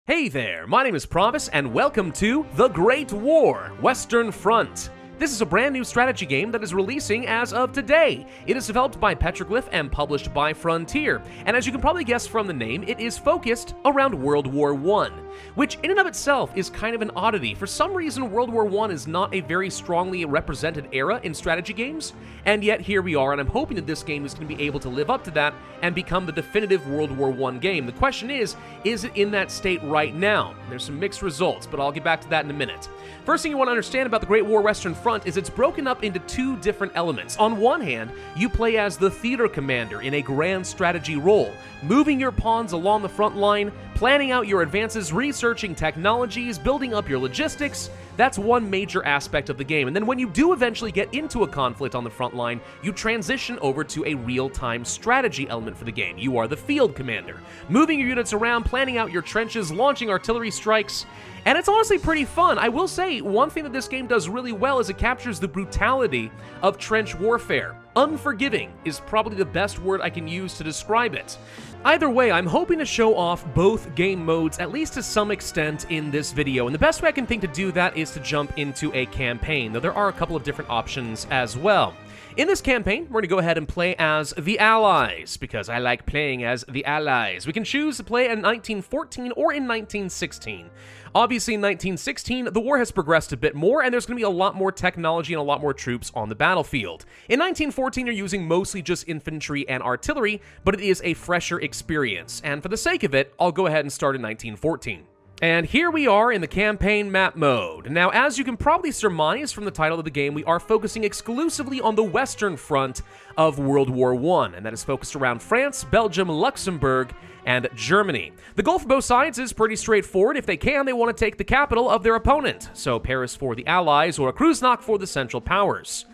Hey there, my name is Pravus, and welcome to The Great War, Western Front. This is a brand new strategy game that is releasing as of today. It is developed by Petroglyph and published by Frontier, and as you can probably guess from the name, it is focused around World War I, which in and of itself is kind of an oddity. For some reason, World War I is not a very strongly represented era in strategy games, and yet here we are, and I'm hoping that this game is going to be able to live up to that and become the definitive World War I game. The question is it in that state right now? There's some mixed results, but I'll get back to that in a minute. First thing you want to understand about the Great War Western Front is it's broken up into two different elements. On one hand, you play as the theater commander in a grand strategy role, moving your pawns along the front line, planning out your advances, researching technologies, building up your logistics. That's one major aspect of the game. And then when you do eventually get into a conflict on the front line, you transition over to a real-time strategy element for the game. You are the field commander, moving your units around, planning out your trenches, launching artillery strikes, and it's honestly pretty fun. I will say, one thing that this game does really well is it captures the brutality of trench warfare. Unforgiving is probably the best word I can use to describe it. Either way, I'm hoping to show off both game modes, at least to some extent, in this video, and the best way I can think to do that is to jump into a campaign, though there are a couple of different options as well. In this campaign, we're going to go ahead and play as the Allies, because I like playing as the Allies. We can choose to play in 1914 or in 1916. Obviously, in 1916, the war has progressed a bit more, and there's going to be a lot more technology and a lot more troops on the battlefield. In 1914, you're using mostly just infantry and artillery, but it is a fresher experience, and for the sake of it, I'll go ahead and start in 1914. And here we are in the campaign map mode. Now, as you can probably surmise from the title of the game, we are focusing exclusively on the Western Front of World War I, and that is focused around France, Belgium, Luxembourg, and Germany. The goal for both sides is pretty straightforward. If they can, they want to take the capital of their opponent. So Paris for the Allies, or Kreuznach for the Central Powers.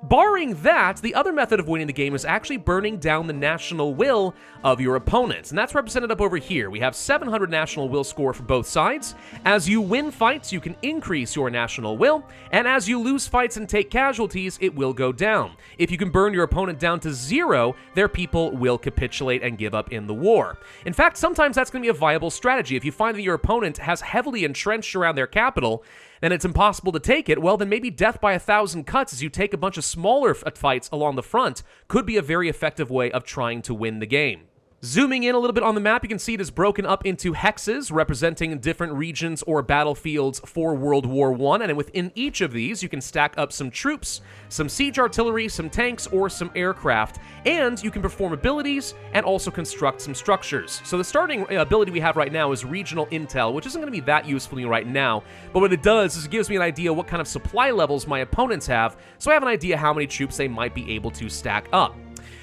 Barring that, the other method of winning the game is actually burning down the national will of your opponents, and that's represented up over here. We have 700 national will score for both sides. As you win fights, you can increase your national will, and as you lose fights and take casualties, it will go down. If you can burn your opponent down to 0, their people will capitulate and give up in the war. In fact, sometimes that's going to be a viable strategy. If you find that your opponent has heavily entrenched around their capital, and it's impossible to take it, well, then maybe death by 1,000 cuts as you take a bunch of smaller fights along the front could be a very effective way of trying to win the game. Zooming in a little bit on the map, you can see it is broken up into hexes representing different regions or battlefields for World War I, and within each of these, you can stack up some troops, some siege artillery, some tanks, or some aircraft, and you can perform abilities and also construct some structures. So the starting ability we have right now is Regional Intel, which isn't going to be that useful right now, but what it does is it gives me an idea what kind of supply levels my opponents have, so I have an idea how many troops they might be able to stack up.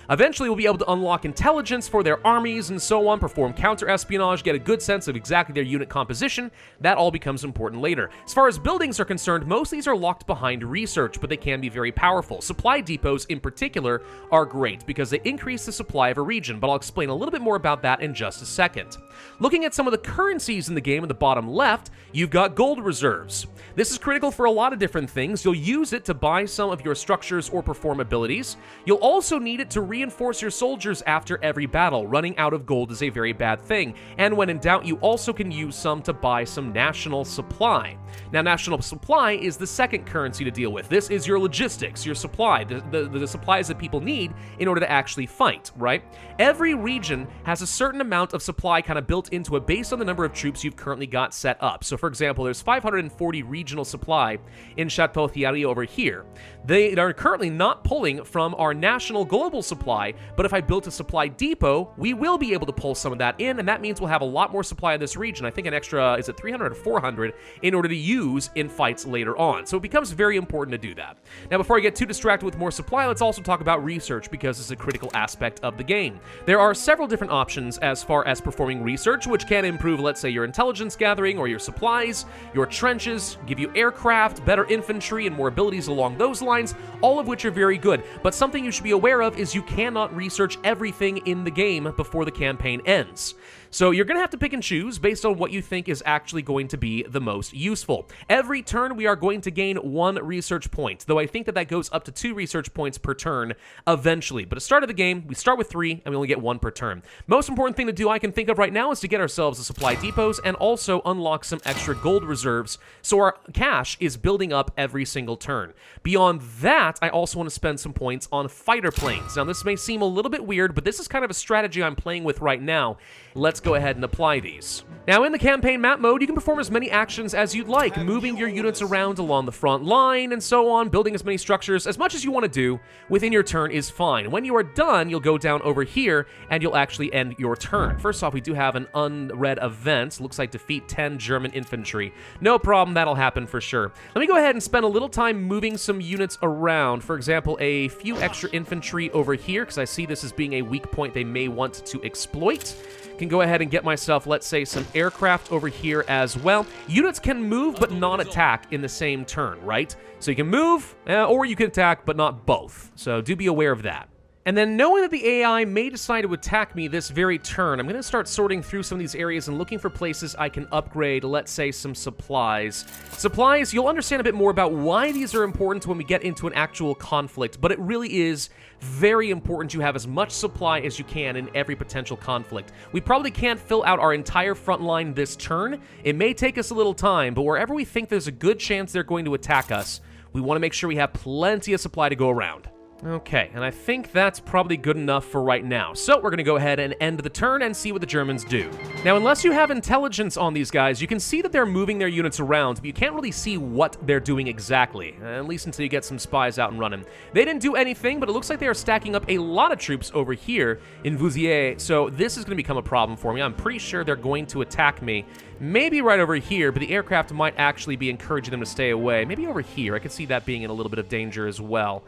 Eventually, we'll be able to unlock intelligence for their armies and so on, perform counter-espionage, get a good sense of exactly their unit composition. That all becomes important later. As far as buildings are concerned, most of these are locked behind research, but they can be very powerful. Supply depots, in particular, are great because they increase the supply of a region, but I'll explain a little bit more about that in just a second. Looking at some of the currencies in the game in the bottom left, you've got gold reserves. This is critical for a lot of different things. You'll use it to buy some of your structures or perform abilities. You'll also need it to reinforce your soldiers after every battle. Running out of gold is a very bad thing, and when in doubt, you also can use some to buy some national supply. Now, national supply is the second currency to deal with. This is your logistics, your supply, the supplies that people need in order to actually fight, right? Every region has a certain amount of supply kind of built into it based on the number of troops you've currently got set up. So, for example, there's 540 regional supply in Chateau Thierry over here. They are currently not pulling from our national global supply, but if I built a supply depot, we will be able to pull some of that in, and that means we'll have a lot more supply in this region. I think an extra, is it 300 or 400, in order to use in fights later on. So it becomes very important to do that. Now, before I get too distracted with more supply, let's also talk about research, because it's a critical aspect of the game. There are several different options as far as performing research, which can improve, let's say, your intelligence gathering or your supplies, your trenches, give you aircraft, better infantry, and more abilities along those lines, all of which are very good. But something you should be aware of is you cannot research everything in the game before the campaign ends. So you're going to have to pick and choose based on what you think is actually going to be the most useful. Every turn, we are going to gain 1 research point, though I think that goes up to 2 research points per turn eventually. But at the start of the game, we start with 3, and we only get 1 per turn. Most important thing to do I can think of right now is to get ourselves a supply depots and also unlock some extra gold reserves, so our cash is building up every single turn. Beyond that, I also want to spend some points on fighter planes. Now, this may seem a little bit weird, but this is kind of a strategy I'm playing with right now. Let's go ahead and apply these. Now, in the campaign map mode, you can perform as many actions as you'd like, moving your units around along the front line and so on, building as many structures as much as you want to do within your turn is fine. When you are done, you'll go down over here and you'll actually end your turn. First off, we do have an unread event. Looks like defeat 10 German infantry. No problem, that'll happen for sure. Let me go ahead and spend a little time moving some units around. For example, a few extra infantry over here, because I see this as being a weak point they may want to exploit. Can go ahead and get myself, let's say, some aircraft over here as well. Units can move but not attack in the same turn, right? So you can move, or you can attack, but not both. So do be aware of that. And then knowing that the AI may decide to attack me this very turn, I'm going to start sorting through some of these areas and looking for places I can upgrade, let's say, some supplies. Supplies, you'll understand a bit more about why these are important when we get into an actual conflict, but it really is very important you have as much supply as you can in every potential conflict. We probably can't fill out our entire front line this turn. It may take us a little time, but wherever we think there's a good chance they're going to attack us, we want to make sure we have plenty of supply to go around. Okay, and I think that's probably good enough for right now. So we're going to go ahead and end the turn and see what the Germans do. Now, unless you have intelligence on these guys, you can see that they're moving their units around, but you can't really see what they're doing exactly, at least until you get some spies out and running. They didn't do anything, but it looks like they are stacking up a lot of troops over here in Vouziers, so this is going to become a problem for me. I'm pretty sure they're going to attack me. Maybe right over here, but the aircraft might actually be encouraging them to stay away. Maybe over here. I could see that being in a little bit of danger as well.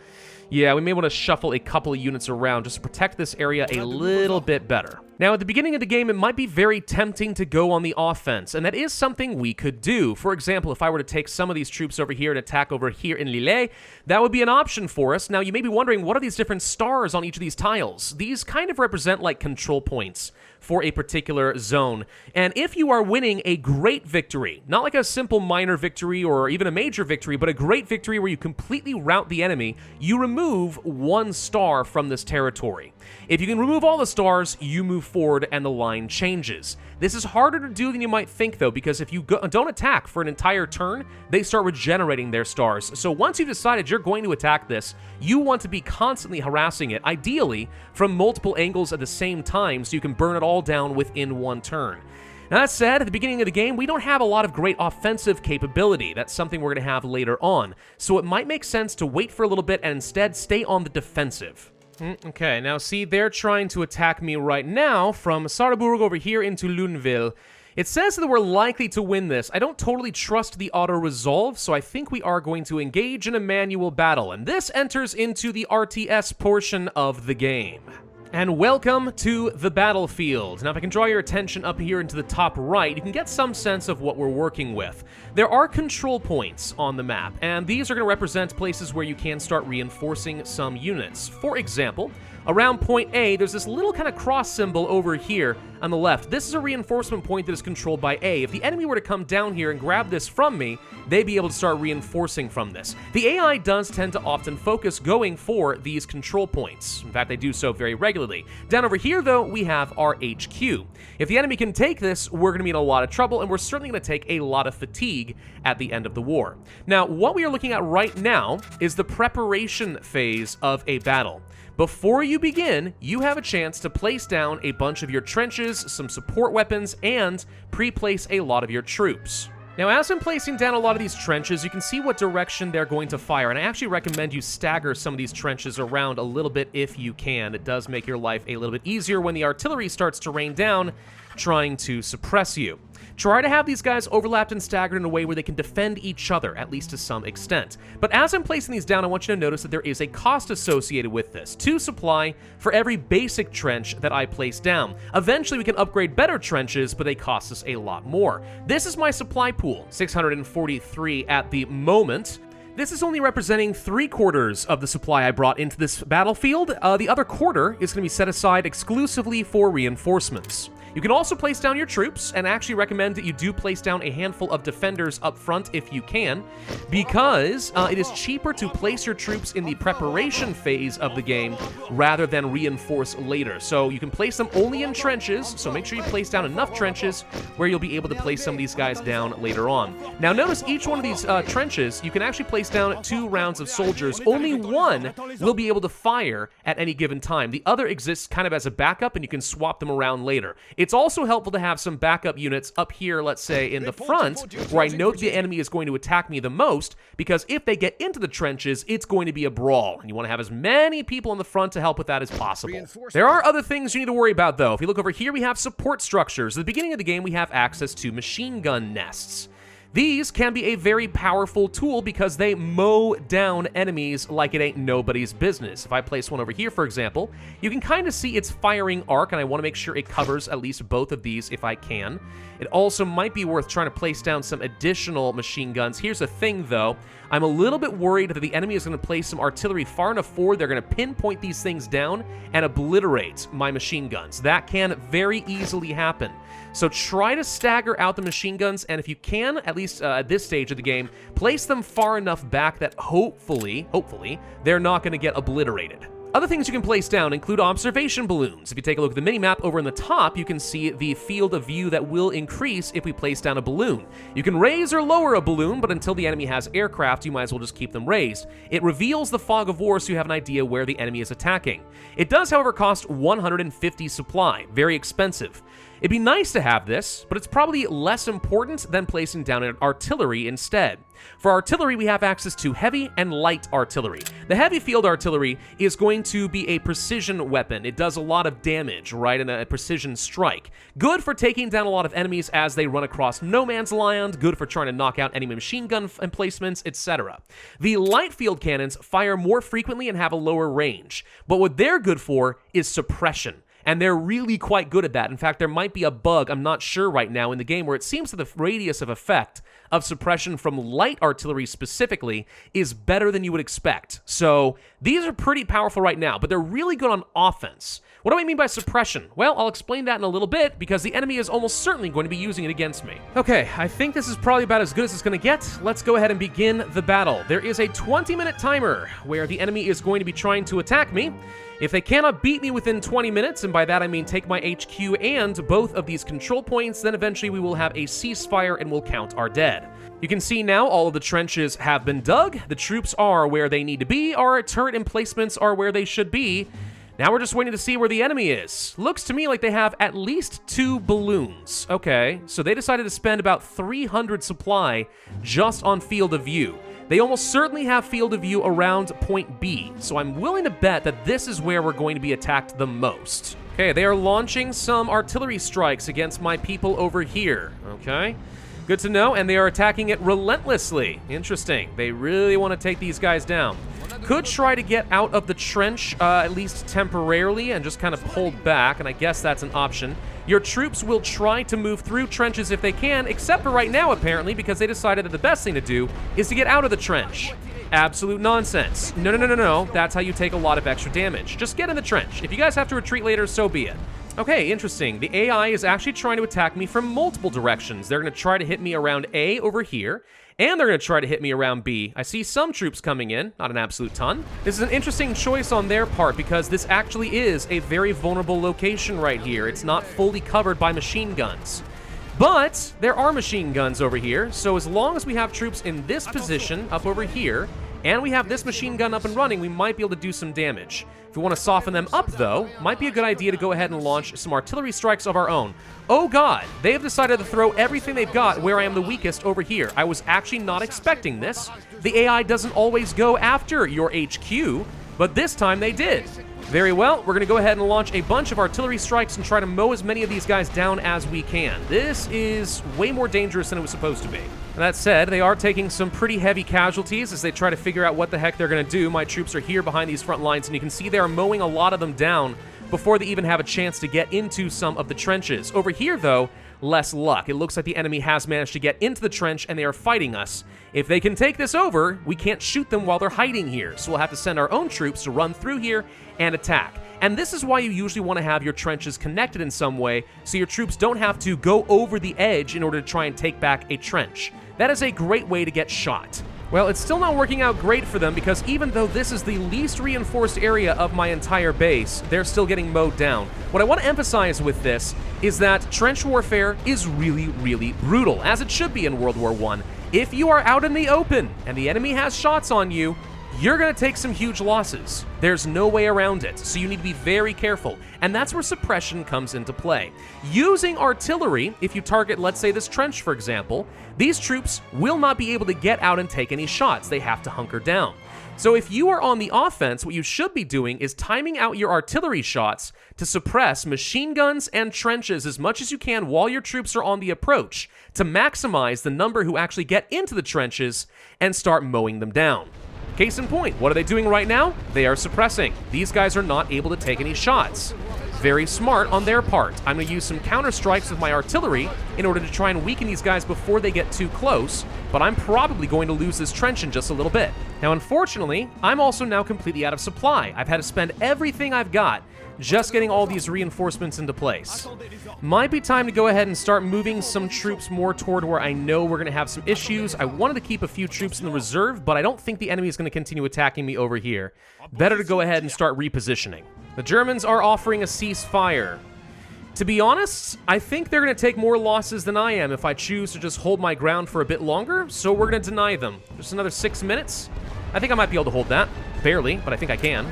Yeah, we may want to shuffle a couple of units around just to protect this area a little bit better. Now, at the beginning of the game, it might be very tempting to go on the offense, and that is something we could do. For example, if I were to take some of these troops over here and attack over here in Lille, that would be an option for us. Now, you may be wondering, what are these different stars on each of these tiles? These kind of represent like control points for a particular zone. And if you are winning a great victory, not like a simple minor victory or even a major victory, but a great victory where you completely rout the enemy, you remove 1 star from this territory. If you can remove all the stars, you move forward and the line changes. This is harder to do than you might think, though, because if you don't attack for an entire turn, they start regenerating their stars. So once you've decided you're going to attack this, you want to be constantly harassing it, ideally from multiple angles at the same time, so you can burn it all down within 1 turn. Now, that said, at the beginning of the game, we don't have a lot of great offensive capability. That's something we're going to have later on. So it might make sense to wait for a little bit and instead stay on the defensive. Okay, now see, they're trying to attack me right now from Sarrebourg over here into Luneville. It says that we're likely to win this. I don't totally trust the auto-resolve, so I think we are going to engage in a manual battle, and this enters into the RTS portion of the game. And welcome to the battlefield. Now, if I can draw your attention up here into the top right, you can get some sense of what we're working with. There are control points on the map, and these are going to represent places where you can start reinforcing some units. For example, around point A, there's this little kind of cross symbol over here on the left. This is a reinforcement point that is controlled by A. If the enemy were to come down here and grab this from me, they'd be able to start reinforcing from this. The AI does tend to often focus going for these control points. In fact, they do so very regularly. Down over here, though, we have our HQ. If the enemy can take this, we're going to be in a lot of trouble, and we're certainly going to take a lot of fatigue at the end of the war. Now, what we are looking at right now is the preparation phase of a battle. Before you begin, you have a chance to place down a bunch of your trenches, some support weapons, and pre-place a lot of your troops. Now, as I'm placing down a lot of these trenches, you can see what direction they're going to fire, and I actually recommend you stagger some of these trenches around a little bit if you can. It does make your life a little bit easier when the artillery starts to rain down, trying to suppress you. Try to have these guys overlapped and staggered in a way where they can defend each other, at least to some extent. But as I'm placing these down, I want you to notice that there is a cost associated with this. 2 supply for every basic trench that I place down. Eventually, we can upgrade better trenches, but they cost us a lot more. This is my supply pool, 643 at the moment. This is only representing 3/4 of the supply I brought into this battlefield. The other quarter is going to be set aside exclusively for reinforcements. You can also place down your troops, and I actually recommend that you do place down a handful of defenders up front if you can, because it is cheaper to place your troops in the preparation phase of the game rather than reinforce later. So you can place them only in trenches, so make sure you place down enough trenches where you'll be able to place some of these guys down later on. Now notice each one of these trenches, you can actually place down 2 rounds of soldiers. Only one will be able to fire at any given time. The other exists kind of as a backup, and you can swap them around later. It's also helpful to have some backup units up here, let's say in the front, where I know the enemy is going to attack me the most, because if they get into the trenches, it's going to be a brawl, and you want to have as many people in the front to help with that as possible. There are other things you need to worry about, though. If you look over here, we have support structures. At the beginning of the game, we have access to machine gun nests. These can be a very powerful tool because they mow down enemies like it ain't nobody's business. If I place one over here, for example, you can kind of see its firing arc, and I want to make sure it covers at least both of these if I can. It also might be worth trying to place down some additional machine guns. Here's the thing, though. I'm a little bit worried that the enemy is going to place some artillery far enough forward. They're going to pinpoint these things down and obliterate my machine guns. That can very easily happen. So try to stagger out the machine guns, and if you can, at least at this stage of the game, place them far enough back that hopefully, they're not going to get obliterated. Other things you can place down include observation balloons. If you take a look at the minimap over in the top, you can see the field of view that will increase if we place down a balloon. You can raise or lower a balloon, but until the enemy has aircraft, you might as well just keep them raised. It reveals the fog of war so you have an idea where the enemy is attacking. It does, however, cost 150 supply. Very expensive. It'd be nice to have this, but it's probably less important than placing down an artillery instead. For artillery, we have access to heavy and light artillery. The heavy field artillery is going to be a precision weapon. It does a lot of damage, right, in a precision strike. Good for taking down a lot of enemies as they run across no man's land, good for trying to knock out enemy machine gun emplacements, etc. The light field cannons fire more frequently and have a lower range, but what they're good for is suppression. And they're really quite good at that. In fact, there might be a bug, I'm not sure right now, in the game where it seems that the radius of effect of suppression from light artillery specifically is better than you would expect. So these are pretty powerful right now, but they're really good on offense. What do I mean by suppression? Well, I'll explain that in a little bit, because the enemy is almost certainly going to be using it against me. Okay, I think this is probably about as good as it's going to get. Let's go ahead and begin the battle. There is a 20-minute timer where the enemy is going to be trying to attack me. If they cannot beat me within 20 minutes, and by that I mean take my HQ and both of these control points, then eventually we will have a ceasefire and we'll count our dead. You can see now all of the trenches have been dug, the troops are where they need to be, our turret emplacements are where they should be. Now we're just waiting to see where the enemy is. Looks to me like they have at least 2 balloons. Okay, so they decided to spend about 300 supply just on field of view. They almost certainly have field of view around point B, so I'm willing to bet that this is where we're going to be attacked the most. Okay, they are launching some artillery strikes against my people over here, okay? Good to know, and they are attacking it relentlessly. Interesting. They really want to take these guys down. Could try to get out of the trench, at least temporarily, and just kind of hold back, and I guess that's an option. Your troops will try to move through trenches if they can, except for right now, apparently, because they decided that the best thing to do is to get out of the trench. Absolute nonsense. No. That's how you take a lot of extra damage. Just get in the trench. If you guys have to retreat later, so be it. Okay, interesting. The AI is actually trying to attack me from multiple directions. They're going to try to hit me around A over here, and they're going to try to hit me around B. I see some troops coming in, not an absolute ton. This is an interesting choice on their part because this actually is a very vulnerable location right here. It's not fully covered by machine guns. But there are machine guns over here, so as long as we have troops in this position up over here, and we have this machine gun up and running, we might be able to do some damage. If we want to soften them up, though, might be a good idea to go ahead and launch some artillery strikes of our own. Oh god, they have decided to throw everything they've got where I am the weakest over here. I was actually not expecting this. The AI doesn't always go after your HQ, but this time they did. Very well, we're going to go ahead and launch a bunch of artillery strikes and try to mow as many of these guys down as we can. This is way more dangerous than it was supposed to be. That said, they are taking some pretty heavy casualties as they try to figure out what the heck they're going to do. My troops are here behind these front lines, and you can see they're mowing a lot of them down before they even have a chance to get into some of the trenches. Over here, though, less luck. It looks like the enemy has managed to get into the trench and they are fighting us. If they can take this over, we can't shoot them while they're hiding here, so we'll have to send our own troops to run through here and attack. And this is why you usually want to have your trenches connected in some way, so your troops don't have to go over the edge in order to try and take back a trench. That is a great way to get shot. Well, it's still not working out great for them because even though this is the least reinforced area of my entire base, they're still getting mowed down. What I want to emphasize with this is that trench warfare is really, really brutal, as it should be in World War I. If you are out in the open and the enemy has shots on you, you're going to take some huge losses. There's no way around it, so you need to be very careful. And that's where suppression comes into play. Using artillery, if you target, let's say, this trench, for example, these troops will not be able to get out and take any shots. They have to hunker down. So if you are on the offense, what you should be doing is timing out your artillery shots to suppress machine guns and trenches as much as you can while your troops are on the approach to maximize the number who actually get into the trenches and start mowing them down. Case in point, what are they doing right now? They are suppressing. These guys are not able to take any shots. Very smart on their part. I'm going to use some counter strikes with my artillery in order to try and weaken these guys before they get too close, but I'm probably going to lose this trench in just a little bit. Now, unfortunately, I'm also now completely out of supply. I've had to spend everything I've got just getting all these reinforcements into place. Might be time to go ahead and start moving some troops more toward where I know we're going to have some issues. I wanted to keep a few troops in the reserve, but I don't think the enemy is going to continue attacking me over here. Better to go ahead and start repositioning. The Germans are offering a ceasefire. To be honest, I think they're going to take more losses than I am if I choose to just hold my ground for a bit longer, so we're going to deny them. Just another 6 minutes. I think I might be able to hold that. Barely, but I think I can.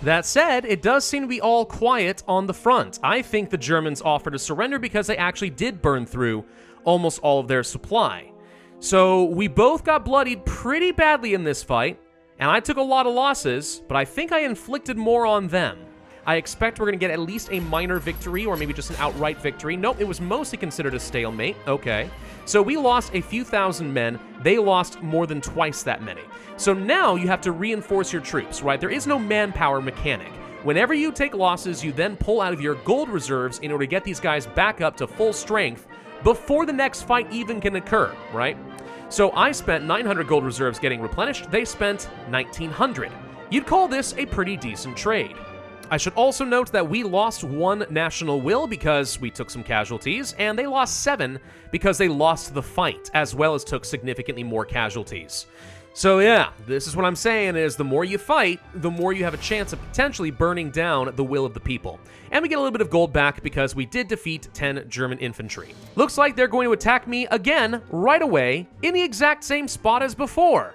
That said, it does seem to be all quiet on the front. I think the Germans offered to surrender because they actually did burn through almost all of their supply. So we both got bloodied pretty badly in this fight, and I took a lot of losses, but I think I inflicted more on them. I expect we're going to get at least a minor victory, or maybe just an outright victory. Nope, it was mostly considered a stalemate. Okay. So we lost a few thousand men. They lost more than twice that many. So now you have to reinforce your troops, right? There is no manpower mechanic. Whenever you take losses, you then pull out of your gold reserves in order to get these guys back up to full strength before the next fight even can occur, right? So I spent 900 gold reserves getting replenished. They spent 1,900. You'd call this a pretty decent trade. I should also note that we lost 1 national will because we took some casualties, and they lost 7 because they lost the fight, as well as took significantly more casualties. So yeah, this is what I'm saying is the more you fight, the more you have a chance of potentially burning down the will of the people. And we get a little bit of gold back because we did defeat 10 German infantry. Looks like they're going to attack me again right away in the exact same spot as before.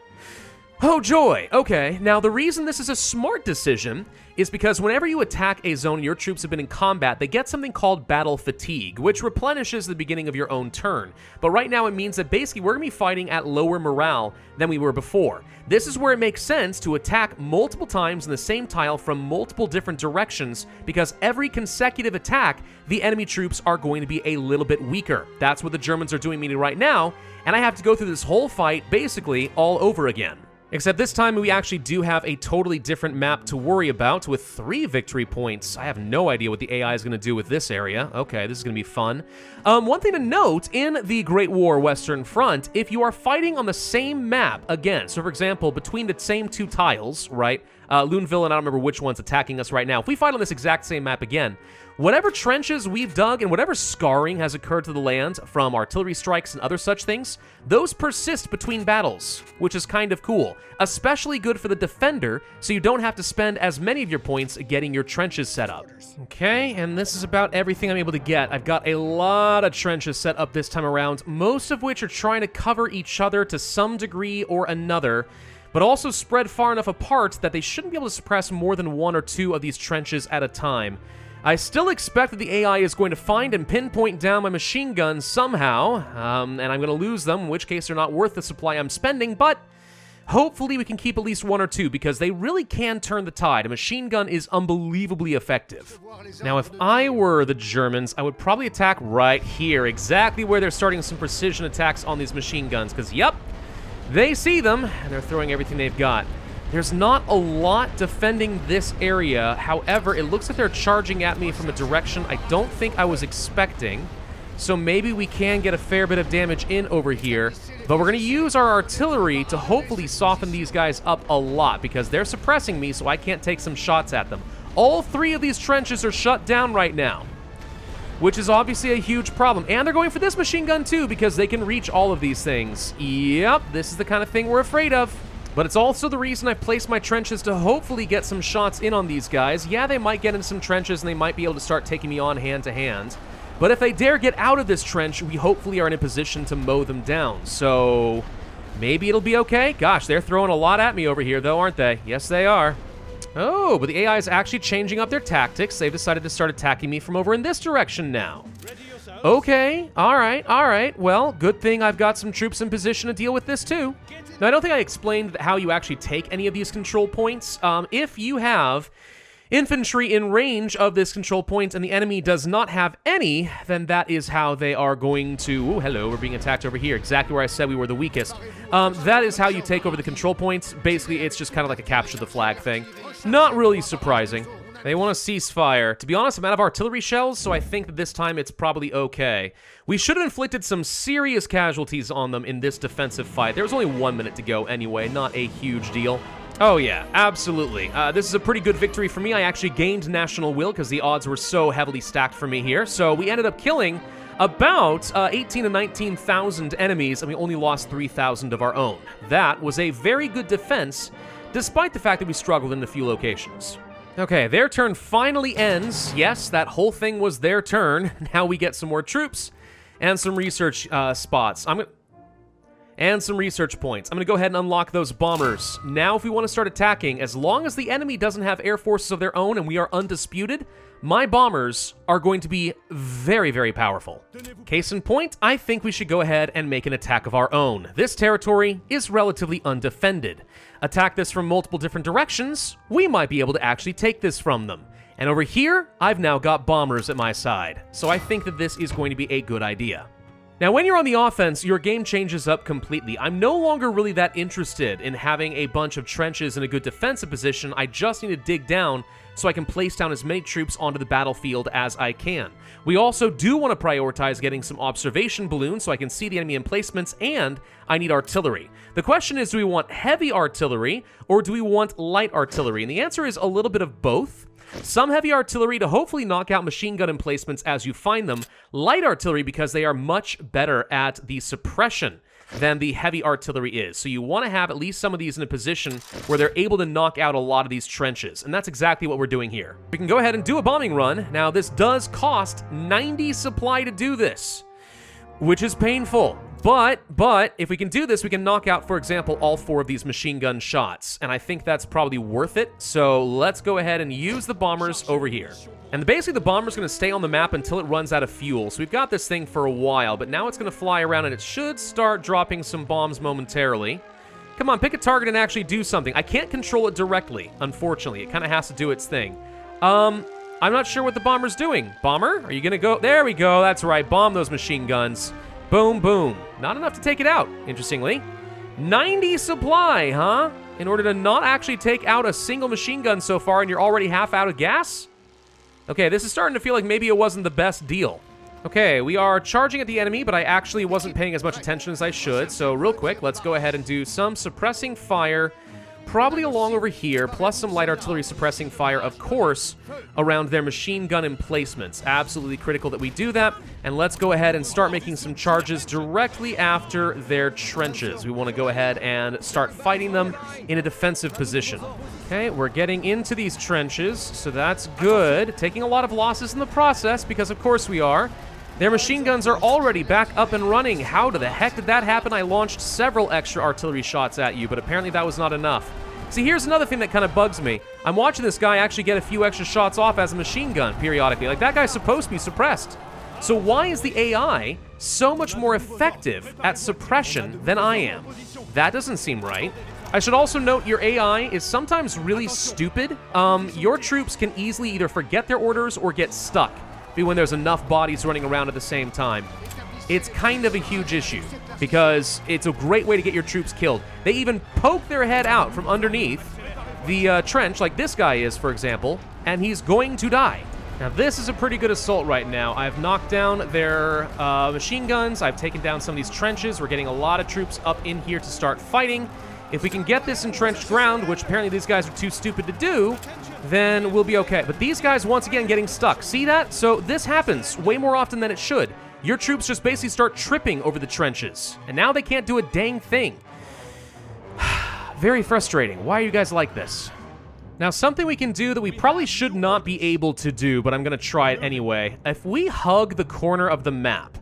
Oh joy, okay. Now the reason this is a smart decision is because whenever you attack a zone your troops have been in combat, they get something called battle fatigue, which replenishes the beginning of your own turn. But right now it means that basically we're going to be fighting at lower morale than we were before. This is where it makes sense to attack multiple times in the same tile from multiple different directions, because every consecutive attack, the enemy troops are going to be a little bit weaker. That's what the Germans are doing to me right now, and I have to go through this whole fight basically all over again. Except this time we actually do have a totally different map to worry about with 3 victory points. I have no idea what the AI is going to do with this area. Okay, this is going to be fun. One thing to note, in the Great War Western Front, if you are fighting on the same map again, so for example, between the same 2 tiles, right, Luneville and I don't remember which one's attacking us right now. If we fight on this exact same map again, whatever trenches we've dug and whatever scarring has occurred to the land from artillery strikes and other such things, those persist between battles, which is kind of cool. Especially good for the defender, so you don't have to spend as many of your points getting your trenches set up. Okay, and this is about everything I'm able to get. I've got a lot of trenches set up this time around, most of which are trying to cover each other to some degree or another, but also spread far enough apart that they shouldn't be able to suppress more than 1 or 2 of these trenches at a time. I still expect that the AI is going to find and pinpoint down my machine guns somehow, and I'm going to lose them, in which case they're not worth the supply I'm spending, but hopefully we can keep at least 1 or 2, because they really can turn the tide. A machine gun is unbelievably effective. Now, if I were the Germans, I would probably attack right here, exactly where they're starting some precision attacks on these machine guns, because, yep, they see them, and they're throwing everything they've got. There's not a lot defending this area. However, it looks like they're charging at me from a direction I don't think I was expecting. so maybe we can get a fair bit of damage in over here. But we're going to use our artillery to hopefully soften these guys up a lot, because they're suppressing me, so I can't take some shots at them. All 3 of these trenches are shut down right now, which is obviously a huge problem. And they're going for this machine gun too, because they can reach all of these things. Yep, this is the kind of thing we're afraid of. But it's also the reason I placed my trenches to hopefully get some shots in on these guys. Yeah, they might get in some trenches and they might be able to start taking me on hand to hand. But if they dare get out of this trench, we hopefully are in a position to mow them down. So maybe it'll be okay. Gosh, they're throwing a lot at me over here though, aren't they? Yes, they are. Oh, but the AI is actually changing up their tactics. They've decided to start attacking me from over in this direction now. Okay, all right. Well, good thing I've got some troops in position to deal with this too. Now, I don't think I explained how you actually take any of these control points. If you have infantry in range of this control point and the enemy does not have any, then that is how they are going to... Oh, hello, we're being attacked over here, exactly where I said we were the weakest. That is how you take over the control points. Basically, it's just kind of like a capture the flag thing. Not really surprising. They want to cease fire. To be honest, I'm out of artillery shells, so I think that this time it's probably okay. We should have inflicted some serious casualties on them in this defensive fight. There was only 1 minute to go anyway, not a huge deal. Oh yeah, absolutely. This is a pretty good victory for me. I actually gained national will because the odds were so heavily stacked for me here. So we ended up killing about 18 to 19,000 enemies, and we only lost 3,000 of our own. That was a very good defense, despite the fact that we struggled in a few locations. Okay, their turn finally ends. Yes, that whole thing was their turn. Now we get some more troops and some research spots. And some research points. I'm going to go ahead and unlock those bombers. Now, if we want to start attacking, as long as the enemy doesn't have air forces of their own and we are undisputed, my bombers are going to be very, very powerful. Case in point, I think we should go ahead and make an attack of our own. This territory is relatively undefended. Attack this from multiple different directions, we might be able to actually take this from them. And over here, I've now got bombers at my side. So I think that this is going to be a good idea. Now, when you're on the offense, your game changes up completely. I'm no longer really that interested in having a bunch of trenches in a good defensive position. I just need to dig down so I can place down as many troops onto the battlefield as I can. We also do want to prioritize getting some observation balloons so I can see the enemy emplacements, and I need artillery. The question is, do we want heavy artillery or do we want light artillery? And the answer is a little bit of both. Some heavy artillery to hopefully knock out machine gun emplacements as you find them. Light artillery because they are much better at the suppression than the heavy artillery is. So you want to have at least some of these in a position where they're able to knock out a lot of these trenches. And that's exactly what we're doing here. We can go ahead and do a bombing run. Now, this does cost 90 supply to do this, which is painful. But if we can do this, we can knock out, for example, all 4 of these machine gun shots. And I think that's probably worth it. So let's go ahead and use the bombers over here. And basically, the bomber's going to stay on the map until it runs out of fuel. So we've got this thing for a while, but now it's going to fly around and it should start dropping some bombs momentarily. Come on, pick a target and actually do something. I can't control it directly, unfortunately. It kind of has to do its thing. I'm not sure what the bomber's doing. Bomber, are you going to go? There we go. That's right. Bomb those machine guns. Boom, boom. Not enough to take it out, interestingly. 90 supply, huh? In order to not actually take out a single machine gun so far, and you're already half out of gas? Okay, this is starting to feel like maybe it wasn't the best deal. Okay, we are charging at the enemy, but I actually wasn't paying as much attention as I should. So real quick, let's go ahead and do some suppressing fire, probably along over here, plus some light artillery suppressing fire, of course, around their machine gun emplacements. Absolutely critical that we do that. And let's go ahead and start making some charges directly after their trenches. We want to go ahead and start fighting them in a defensive position. Okay, we're getting into these trenches, so that's good. Taking a lot of losses in the process, because of course we are. Their machine guns are already back up and running. How the heck did that happen? I launched several extra artillery shots at you, but apparently that was not enough. See, here's another thing that kind of bugs me. I'm watching this guy actually get a few extra shots off as a machine gun periodically. Like, that guy's supposed to be suppressed. So why is the AI so much more effective at suppression than I am? That doesn't seem right. I should also note your AI is sometimes really stupid. Your troops can easily either forget their orders or get stuck when there's enough bodies running around at the same time. It's kind of a huge issue because it's a great way to get your troops killed. They even poke their head out from underneath the trench, like this guy is, for example, and he's going to die. Now this is a pretty good assault right now. I've knocked down their machine guns. I've taken down some of these trenches. We're getting a lot of troops up in here to start fighting. If we can get this entrenched ground, which apparently these guys are too stupid to do, then we'll be okay. But these guys, once again, getting stuck. See that? So this happens way more often than it should. Your troops just basically start tripping over the trenches. And now they can't do a dang thing. Very frustrating. Why are you guys like this? Now, something we can do that we probably should not be able to do, but I'm going to try it anyway. If we hug the corner of the map,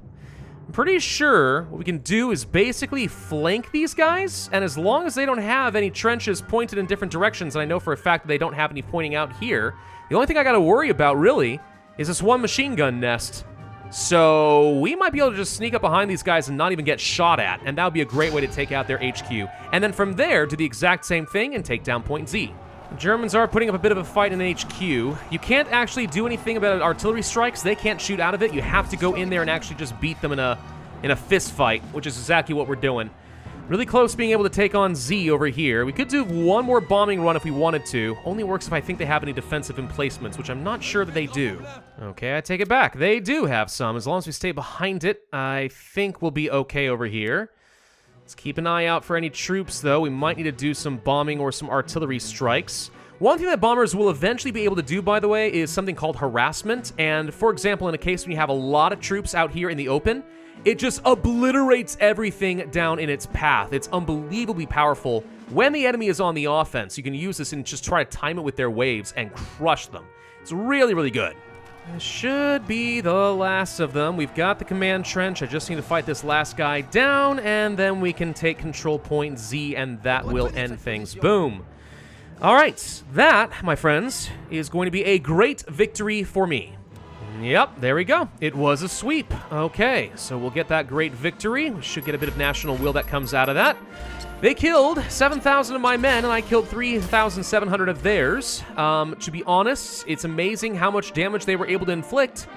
I'm pretty sure what we can do is basically flank these guys, and as long as they don't have any trenches pointed in different directions, and I know for a fact that they don't have any pointing out here, the only thing I got to worry about, really, is this one machine gun nest. So we might be able to just sneak up behind these guys and not even get shot at, and that would be a great way to take out their HQ. And then from there, do the exact same thing and take down Point Z. The Germans are putting up a bit of a fight in HQ. You can't actually do anything about artillery strikes. They can't shoot out of it. You have to go in there and actually just beat them in a fist fight, which is exactly what we're doing. Really close to being able to take on Z over here. We could do one more bombing run if we wanted to. Only works if I think they have any defensive emplacements, which I'm not sure that they do. Okay, I take it back. They do have some. As long as we stay behind it, I think we'll be okay over here. Let's keep an eye out for any troops, though. We might need to do some bombing or some artillery strikes. One thing that bombers will eventually be able to do, by the way, is something called harassment. And, for example, in a case when you have a lot of troops out here in the open, it just obliterates everything down in its path. It's unbelievably powerful. When the enemy is on the offense, you can use this and just try to time it with their waves and crush them. It's really, really good. This should be the last of them. We've got the command trench. I just need to fight this last guy down, and then we can take control point Z, and that will end things. Boom. All right, that, my friends, is going to be a great victory for me. Yep, there we go. It was a sweep. Okay, so we'll get that great victory. We should get a bit of national will that comes out of that. They killed 7,000 of my men, and I killed 3,700 of theirs. To be honest, it's amazing how much damage they were able to inflict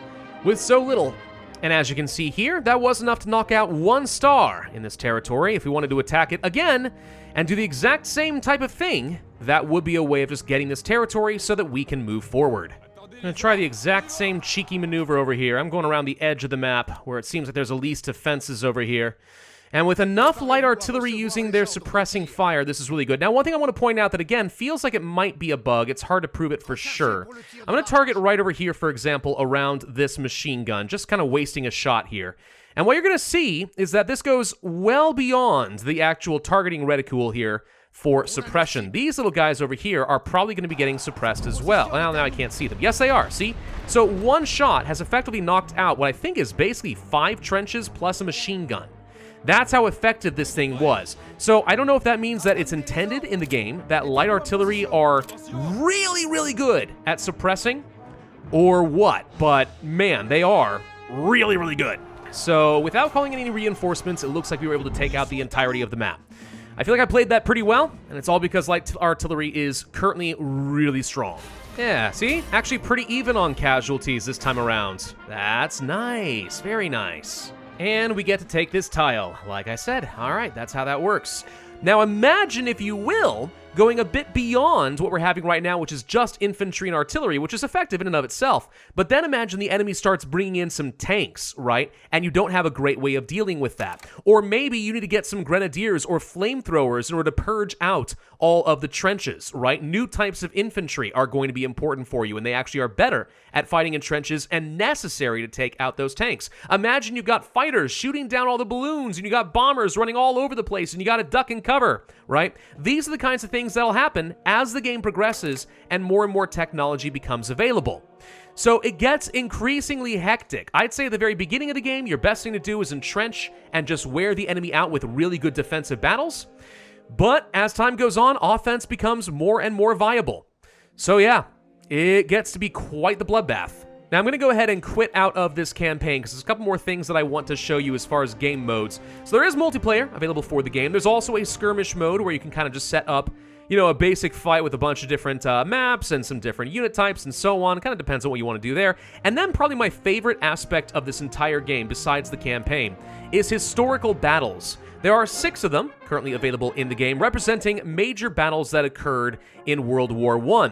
with so little. And as you can see here, that was enough to knock out 1 star in this territory. If we wanted to attack it again and do the exact same type of thing, that would be a way of just getting this territory so that we can move forward. I'm going to try the exact same cheeky maneuver over here. I'm going around the edge of the map where it seems like there's the least defenses over here. And with enough light artillery using their suppressing fire, this is really good. Now, one thing I want to point out that, again, feels like it might be a bug. It's hard to prove it for sure. I'm going to target right over here, for example, around this machine gun, just kind of wasting a shot here. And what you're going to see is that this goes well beyond the actual targeting reticule here for suppression. These little guys over here are probably going to be getting suppressed as well. Well, now I can't see them. Yes, they are. See? So one shot has effectively knocked out what I think is basically 5 trenches plus a machine gun. That's how effective this thing was. So I don't know if that means that it's intended in the game that light artillery are really, really good at suppressing or what, but man, they are really, really good. So without calling in any reinforcements, it looks like we were able to take out the entirety of the map. I feel like I played that pretty well, and it's all because light artillery is currently really strong. Yeah, see? Actually pretty even on casualties this time around. That's nice. Very nice. And we get to take this tile, like I said. All right, that's how that works. Now imagine, if you will, going a bit beyond what we're having right now, which is just infantry and artillery, which is effective in and of itself. But then imagine the enemy starts bringing in some tanks, right? And you don't have a great way of dealing with that. Or maybe you need to get some grenadiers or flamethrowers in order to purge out all of the trenches, right? New types of infantry are going to be important for you, and they actually are better at fighting in trenches and necessary to take out those tanks. Imagine you've got fighters shooting down all the balloons, and you got bombers running all over the place, and you got to duck and cover, right? These are the kinds of things that'll happen as the game progresses and more technology becomes available. So it gets increasingly hectic. I'd say at the very beginning of the game, your best thing to do is entrench and just wear the enemy out with really good defensive battles. But as time goes on, offense becomes more and more viable. So yeah, it gets to be quite the bloodbath. Now I'm going to go ahead and quit out of this campaign because there's a couple more things that I want to show you as far as game modes. So there is multiplayer available for the game. There's also a skirmish mode where you can kind of just set up, you know, a basic fight with a bunch of different maps and some different unit types and so on. Kind of depends on what you want to do there. And then probably my favorite aspect of this entire game, besides the campaign, is historical battles. There are 6 of them currently available in the game, representing major battles that occurred in World War I.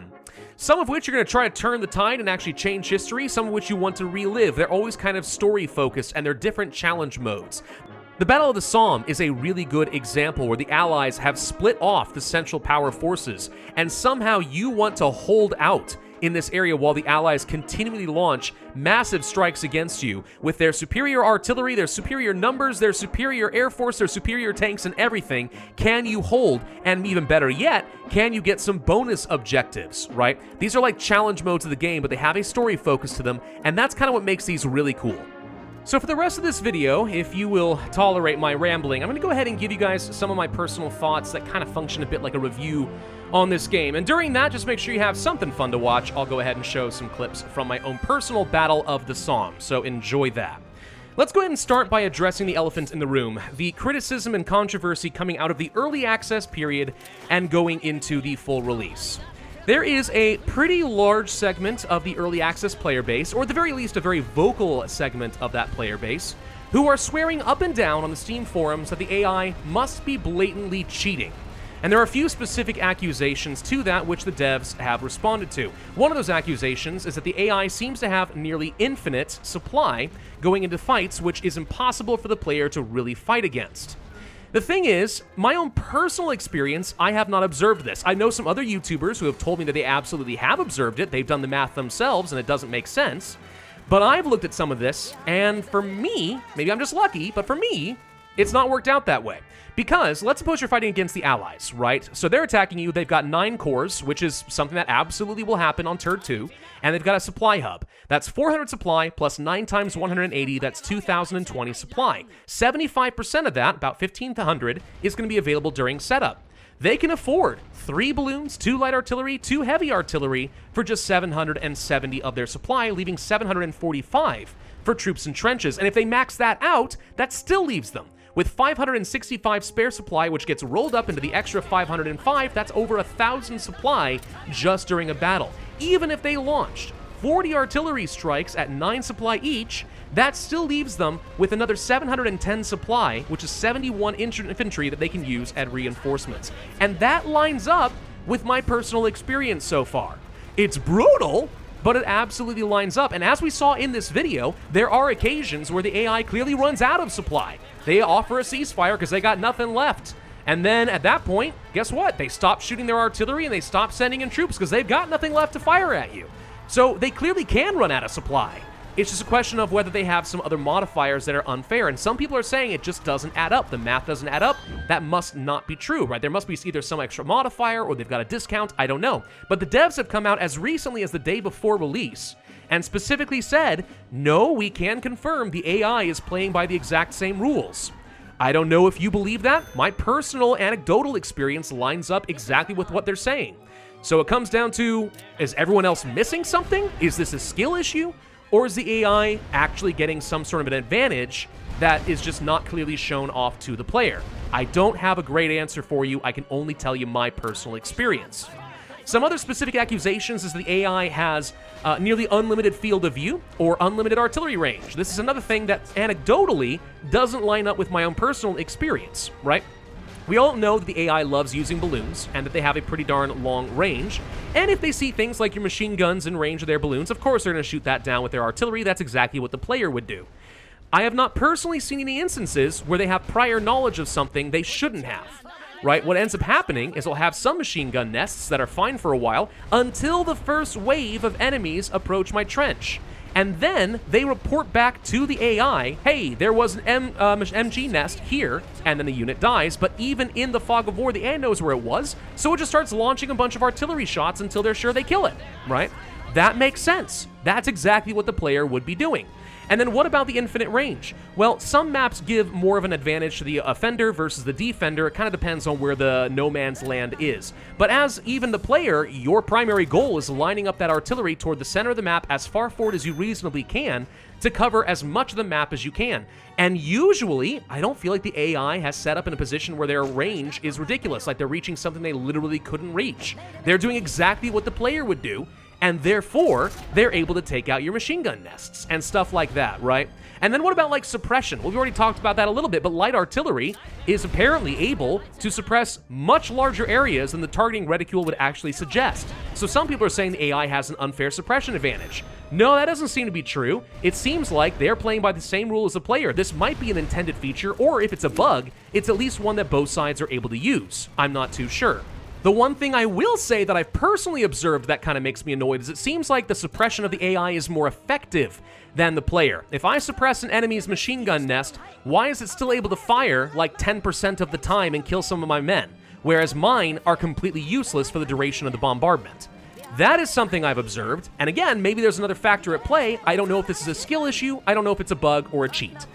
Some of which you're going to try to turn the tide and actually change history, some of which you want to relive. They're always kind of story-focused, and they're different challenge modes. The Battle of the Somme is a really good example where the Allies have split off the Central Power forces, and somehow you want to hold out in this area while the Allies continually launch massive strikes against you with their superior artillery, their superior numbers, their superior air force, their superior tanks and everything. Can you hold? And even better yet, can you get some bonus objectives, right? These are like challenge modes of the game, but they have a story focus to them, and that's kind of what makes these really cool. So for the rest of this video, if you will tolerate my rambling, I'm going to go ahead and give you guys some of my personal thoughts that kind of function a bit like a review on this game. And during that, just make sure you have something fun to watch. I'll go ahead and show some clips from my own personal Battle of the Somme, so enjoy that. Let's go ahead and start by addressing the elephant in the room, the criticism and controversy coming out of the early access period and going into the full release. There is a pretty large segment of the early access player base, or at the very least a very vocal segment of that player base, who are swearing up and down on the Steam forums that the AI must be blatantly cheating. And there are a few specific accusations to that which the devs have responded to. One of those accusations is that the AI seems to have nearly infinite supply going into fights, which is impossible for the player to really fight against. The thing is, my own personal experience, I have not observed this. I know some other YouTubers who have told me that they absolutely have observed it. They've done the math themselves, and it doesn't make sense. But I've looked at some of this, and for me, maybe I'm just lucky, but for me, it's not worked out that way. Because, let's suppose you're fighting against the Allies, right? So they're attacking you, they've got 9 cores, which is something that absolutely will happen on Turd 2, and they've got a supply hub. That's 400 supply plus 9 times 180, that's 2,020 supply. 75% of that, about 1,500, is going to be available during setup. They can afford 3 balloons, 2 light artillery, 2 heavy artillery for just 770 of their supply, leaving 745 for troops and trenches. And if they max that out, that still leaves them with 565 spare supply, which gets rolled up into the extra 505, that's over 1,000 supply just during a battle. Even if they launched 40 artillery strikes at 9 supply each, that still leaves them with another 710 supply, which is 71 infantry that they can use at reinforcements. And that lines up with my personal experience so far. It's brutal, but it absolutely lines up. And as we saw in this video, there are occasions where the AI clearly runs out of supply. They offer a ceasefire because they got nothing left. And then at that point, guess what? They stop shooting their artillery and they stop sending in troops because they've got nothing left to fire at you. So they clearly can run out of supply. It's just a question of whether they have some other modifiers that are unfair. And some people are saying it just doesn't add up. The math doesn't add up. That must not be true, right? There must be either some extra modifier or they've got a discount. I don't know. But the devs have come out as recently as the day before release and specifically said, no, we can confirm the AI is playing by the exact same rules. I don't know if you believe that. My personal anecdotal experience lines up exactly with what they're saying. So it comes down to, is everyone else missing something? Is this a skill issue? Or is the AI actually getting some sort of an advantage that is just not clearly shown off to the player? I don't have a great answer for you. I can only tell you my personal experience. Some other specific accusations is the AI has nearly unlimited field of view or unlimited artillery range. This is another thing that anecdotally doesn't line up with my own personal experience, right? We all know that the AI loves using balloons and that they have a pretty darn long range. And if they see things like your machine guns in range of their balloons, of course they're going to shoot that down with their artillery. That's exactly what the player would do. I have not personally seen any instances where they have prior knowledge of something they shouldn't have. Right? What ends up happening is they'll have some machine gun nests that are fine for a while until the first wave of enemies approach my trench. And then they report back to the AI, hey, there was an MG nest here, and then the unit dies. But even in the fog of war, the AI knows where it was, so it just starts launching a bunch of artillery shots until they're sure they kill it, right? That makes sense. That's exactly what the player would be doing. And then what about the infinite range? Well, some maps give more of an advantage to the offender versus the defender. It kind of depends on where the no man's land is. But as even the player, your primary goal is lining up that artillery toward the center of the map as far forward as you reasonably can to cover as much of the map as you can. And usually, I don't feel like the AI has set up in a position where their range is ridiculous, like they're reaching something they literally couldn't reach. They're doing exactly what the player would do. and therefore they're able to take out your machine gun nests and stuff like that, right? And then what about like suppression? Well, we've already talked about that a little bit, but light artillery is apparently able to suppress much larger areas than the targeting reticule would actually suggest. So some people are saying the AI has an unfair suppression advantage. No, that doesn't seem to be true. It seems like they're playing by the same rule as the player. This might be an intended feature, or if it's a bug, it's at least one that both sides are able to use. I'm not too sure. The one thing I will say that I've personally observed that kind of makes me annoyed is it seems like the suppression of the AI is more effective than the player. If I suppress an enemy's machine gun nest, why is it still able to fire like 10% of the time and kill some of my men, whereas mine are completely useless for the duration of the bombardment? That is something I've observed, and again, maybe there's another factor at play. I don't know if this is a skill issue, I don't know if it's a bug or a cheat.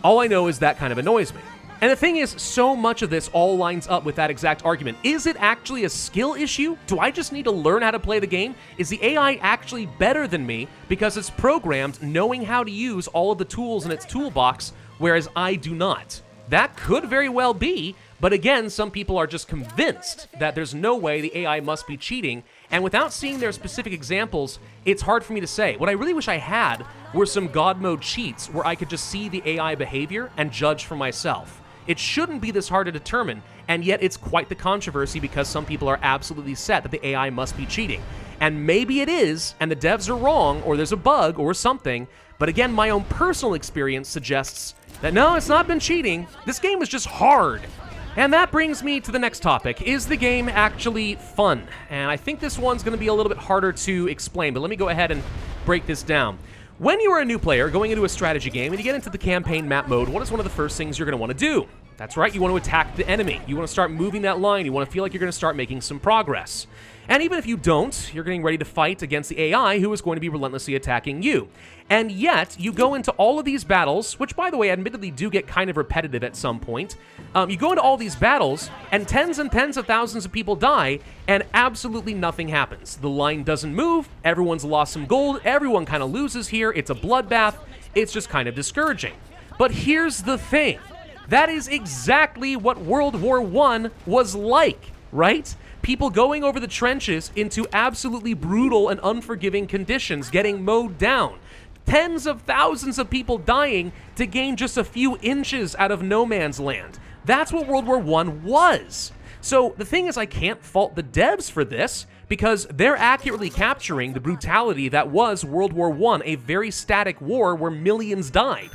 All I know is that kind of annoys me. And the thing is, so much of this all lines up with that exact argument. Is it actually a skill issue? Do I just need to learn how to play the game? Is the AI actually better than me because it's programmed knowing how to use all of the tools in its toolbox, whereas I do not? That could very well be, but again, some people are just convinced that there's no way the AI must be cheating, and without seeing their specific examples, it's hard for me to say. What I really wish I had were some God mode cheats where I could just see the AI behavior and judge for myself. It shouldn't be this hard to determine, and yet it's quite the controversy because some people are absolutely set that the AI must be cheating. And maybe it is, and the devs are wrong, or there's a bug or something, but again, my own personal experience suggests that no, it's not been cheating. This game is just hard. And that brings me to the next topic. Is the game actually fun? And I think this one's going to be a little bit harder to explain, but let me go ahead and break this down. When you are a new player going into a strategy game and you get into the campaign map mode, what is one of the first things you're going to want to do? That's right, you want to attack the enemy. You want to start moving that line. You want to feel like you're going to start making some progress. And even if you don't, you're getting ready to fight against the AI who is going to be relentlessly attacking you. And yet, you go into all of these battles, which by the way, admittedly do get kind of repetitive at some point. You go into all these battles, and tens of thousands of people die, and absolutely nothing happens. The line doesn't move, everyone's lost some gold, everyone kind of loses here, it's a bloodbath, it's just kind of discouraging. But here's the thing. That is exactly what World War I was like, right? People going over the trenches into absolutely brutal and unforgiving conditions, getting mowed down. Tens of thousands of people dying to gain just a few inches out of no man's land. That's what World War I was. So the thing is, I can't fault the devs for this because they're accurately capturing the brutality that was World War I, a very static war where millions died.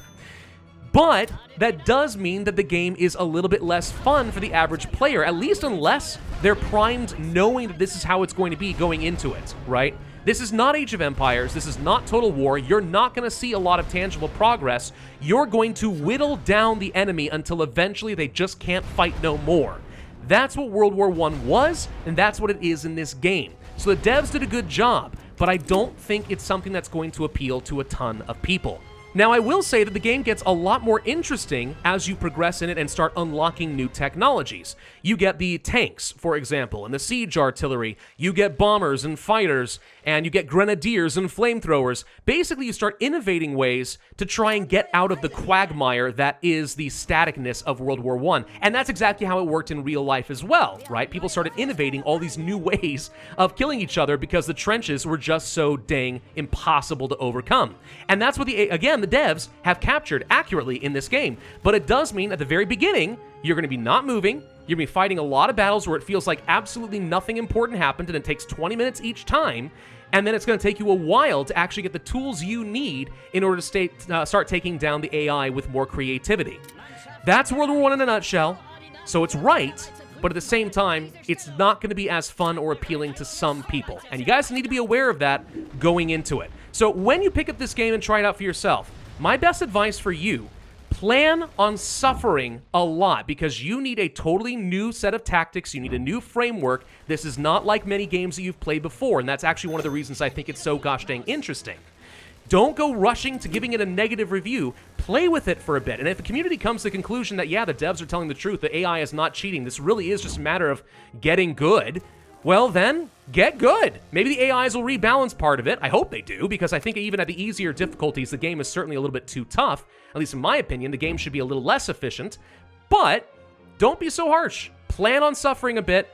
But that does mean that the game is a little bit less fun for the average player, at least unless they're primed knowing that this is how it's going to be going into it, right? This is not Age of Empires, this is not Total War, you're not going to see a lot of tangible progress. You're going to whittle down the enemy until eventually they just can't fight no more. That's what World War I was, and that's what it is in this game. So the devs did a good job, but I don't think it's something that's going to appeal to a ton of people. Now, I will say that the game gets a lot more interesting as you progress in it and start unlocking new technologies. You get the tanks, for example, and the siege artillery. You get bombers and fighters, and you get grenadiers and flamethrowers. Basically, you start innovating ways to try and get out of the quagmire that is the staticness of World War I. And that's exactly how it worked in real life as well, right? People started innovating all these new ways of killing each other because the trenches were just so dang impossible to overcome. And that's what the devs have captured accurately in this game. But it does mean at the very beginning, you're going to be not moving, you're going to be fighting a lot of battles where it feels like absolutely nothing important happened and it takes 20 minutes each time, and then it's going to take you a while to actually get the tools you need in order to start taking down the AI with more creativity. That's World War I in a nutshell, so it's right, but at the same time, it's not going to be as fun or appealing to some people. And you guys need to be aware of that going into it. So when you pick up this game and try it out for yourself, my best advice for you, plan on suffering a lot because you need a totally new set of tactics. You need a new framework. This is not like many games that you've played before, and that's actually one of the reasons I think it's so gosh dang interesting. Don't go rushing to giving it a negative review. Play with it for a bit. And if the community comes to the conclusion that, yeah, the devs are telling the truth, the AI is not cheating, this really is just a matter of getting good, well then, get good. Maybe the AIs will rebalance part of it. I hope they do, because I think even at the easier difficulties, the game is certainly a little bit too tough. At least in my opinion, the game should be a little less efficient. But don't be so harsh. Plan on suffering a bit.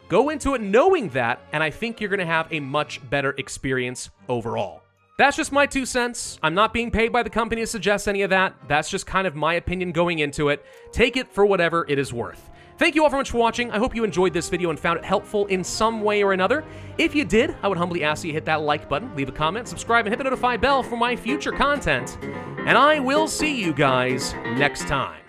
Go into it knowing that, and I think you're going to have a much better experience overall. That's just my 2 cents. I'm not being paid by the company to suggest any of that. That's just kind of my opinion going into it. Take it for whatever it is worth. Thank you all very much for watching. I hope you enjoyed this video and found it helpful in some way or another. If you did, I would humbly ask you to hit that like button, leave a comment, subscribe, and hit the notify bell for my future content. And I will see you guys next time.